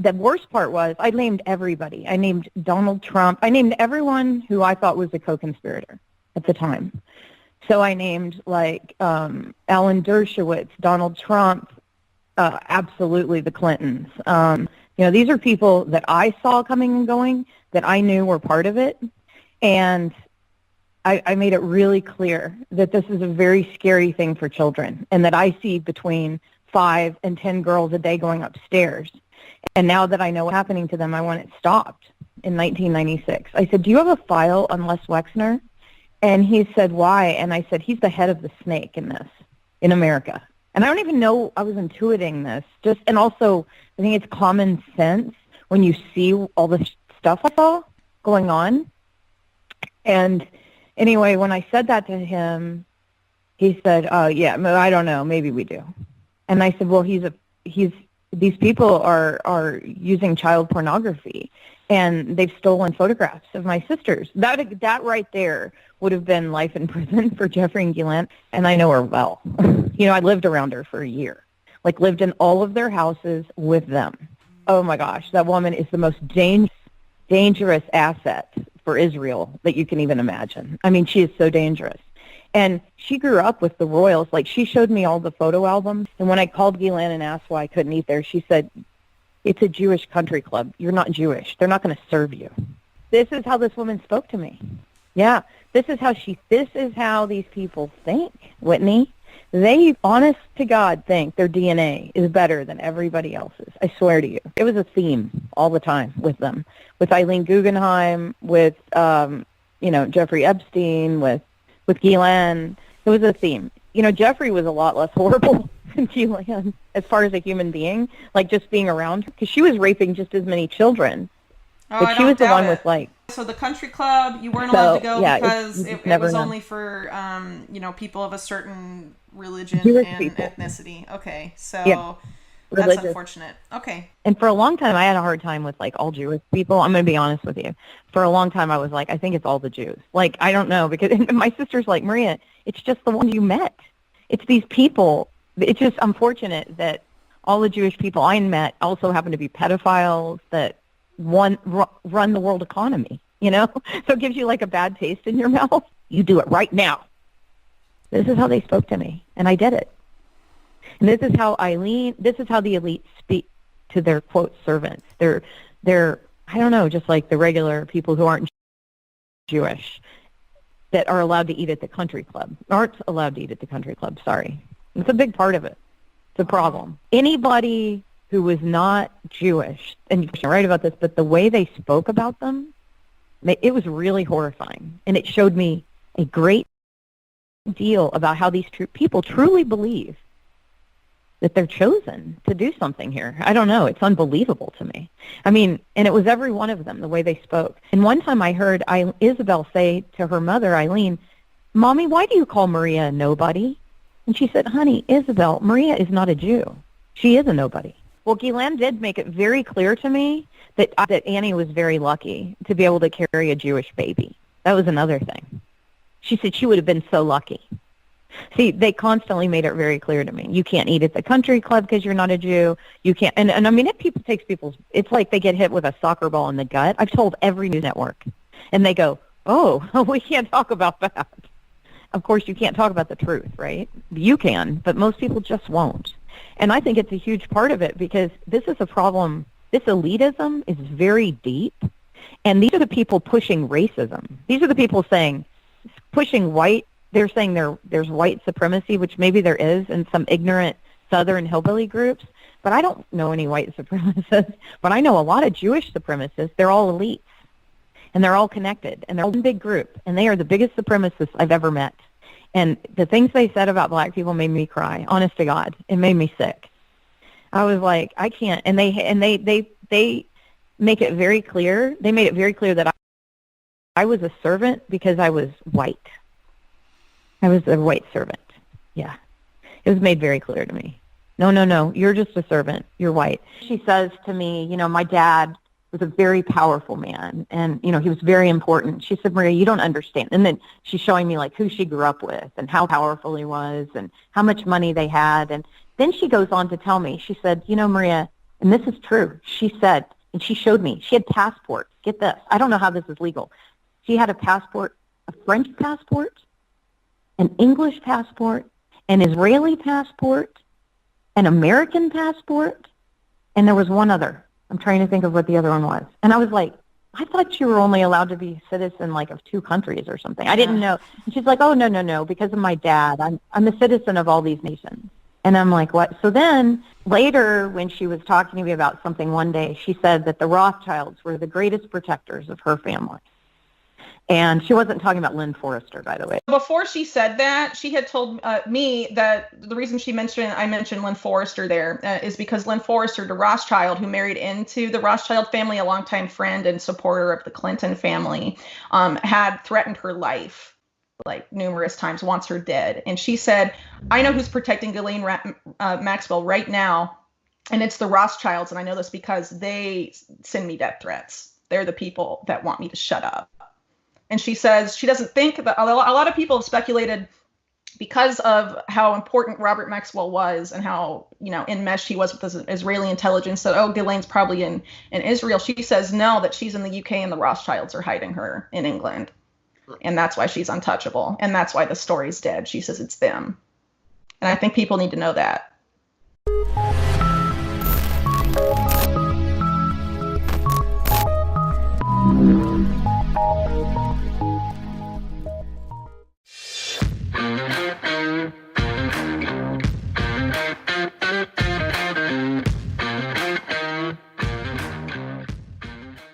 the worst part was I named everybody. I named Donald Trump. I named everyone who I thought was a co-conspirator at the time. So I named like Alan Dershowitz, Donald Trump, absolutely the Clintons. These are people that I saw coming and going, that I knew were part of it. And I made it really clear that this is a very scary thing for children, and that I see between 5 and 10 girls a day going upstairs. And now that I know what's happening to them, I want it stopped in 1996. I said, do you have a file on Les Wexner? And he said, why? And I said, he's the head of the snake in this, in America. And I don't even know I was intuiting this. And also, I think it's common sense when you see all the stuff I saw going on. And anyway, when I said that to him, he said, yeah, I don't know, maybe we do. And I said, well, these people are using child pornography, and they've stolen photographs of my sisters. That right there would have been life in prison for Jeffrey and Ghislaine, and I know her well. I lived around her for a year, lived in all of their houses with them. Oh, my gosh, that woman is the most dangerous asset for Israel that you can even imagine. I mean, she is so dangerous. And she grew up with the royals. She showed me all the photo albums. And when I called Ghislaine and asked why I couldn't eat there, she said, it's a Jewish country club. You're not Jewish. They're not going to serve you. This is how this woman spoke to me. Yeah, this is how these people think, Whitney. They, honest to God, think their DNA is better than everybody else's. I swear to you. It was a theme all the time with them. With Eileen Guggenheim, with, Jeffrey Epstein, with Ghislaine. It was a theme. Jeffrey was a lot less horrible than Ghislaine as far as a human being, just being around her, because she was raping just as many children. But she was the one with So the country club, you weren't allowed to go because it was only for people of a certain religion Jewish and people. Ethnicity. Okay, so that's unfortunate. Okay. And for a long time, I had a hard time with all Jewish people. I'm going to be honest with you. For a long time, I was like, I think it's all the Jews. I don't know, because my sister's like, Maria, it's just the ones you met. It's these people. It's just unfortunate that all the Jewish people I met also happen to be pedophiles that run the world economy, So it gives you a bad taste in your mouth. You do it right now. This is how they spoke to me, and I did it. And this is how the elite speak to their, quote, servants. They're I don't know, just like the regular people who aren't Jewish that are allowed to eat at the country club. Aren't allowed to eat at the country club, sorry. It's a big part of it. It's a problem. Anybody who was not Jewish, and you're right about this, but the way they spoke about them, it was really horrifying. And it showed me a great deal about how these people truly believe that they're chosen to do something here. I don't know. It's unbelievable to me. I mean, and it was every one of them, the way they spoke. And one time I heard Isabel say to her mother, Eileen, Mommy, why do you call Maria a nobody? And she said, honey, Isabel, Maria is not a Jew. She is a nobody. Well, Ghislaine did make it very clear to me that Annie was very lucky to be able to carry a Jewish baby. That was another thing. She said she would have been so lucky. See, they constantly made it very clear to me. You can't eat at the country club because you're not a Jew. You can't, and I mean, it's like they get hit with a soccer ball in the gut. I've told every news network, and they go, oh, we can't talk about that. Of course, you can't talk about the truth, right? You can, but most people just won't. And I think it's a huge part of it because this is a problem. This elitism is very deep, and these are the people pushing racism. These are the people pushing white. They're saying there's white supremacy, which maybe there is in some ignorant Southern hillbilly groups, but I don't know any white supremacists. But I know a lot of Jewish supremacists. They're all elites, and they're all connected, and they're all one big group, and they are the biggest supremacists I've ever met. And the things they said about black people made me cry. Honest to God, it made me sick. I was like, I can't. And they make it very clear. They made it very clear that I was a servant because I was white. I was a white servant. Yeah. It was made very clear to me. No, you're just a servant. You're white. She says to me, my dad was a very powerful man, and, he was very important. She said, Maria, you don't understand. And then she's showing me, who she grew up with and how powerful he was and how much money they had. And then she goes on to tell me, she said, Maria, and this is true, she said, and she showed me, she had passports. Get this. I don't know how this is legal. She had a passport, a French passport, an English passport, an Israeli passport, an American passport, and there was one other. I'm trying to think of what the other one was. And I was like, I thought you were only allowed to be a citizen like of 2 countries or something. I didn't know. And she's like, oh, no, because of my dad. I'm a citizen of all these nations. And I'm like, what? So then later when she was talking to me about something one day, she said that the Rothschilds were the greatest protectors of her family. And she wasn't talking about Lynn Forrester, by the way. Before she said that, she had told me that the reason I mentioned Lynn Forrester there is because Lynn Forrester, the Rothschild, who married into the Rothschild family, a longtime friend and supporter of the Clinton family, had threatened her life like numerous times, wants her dead. And she said, I know who's protecting Ghislaine Maxwell right now, and it's the Rothschilds. And I know this because they send me death threats. They're the people that want me to shut up. And she says she doesn't think that a lot of people have speculated because of how important Robert Maxwell was and how, enmeshed he was with the Israeli intelligence, that, Ghislaine's probably in Israel. She says no, that she's in the UK and the Rothschilds are hiding her in England. And that's why she's untouchable. And that's why the story's dead. She says it's them. And I think people need to know that.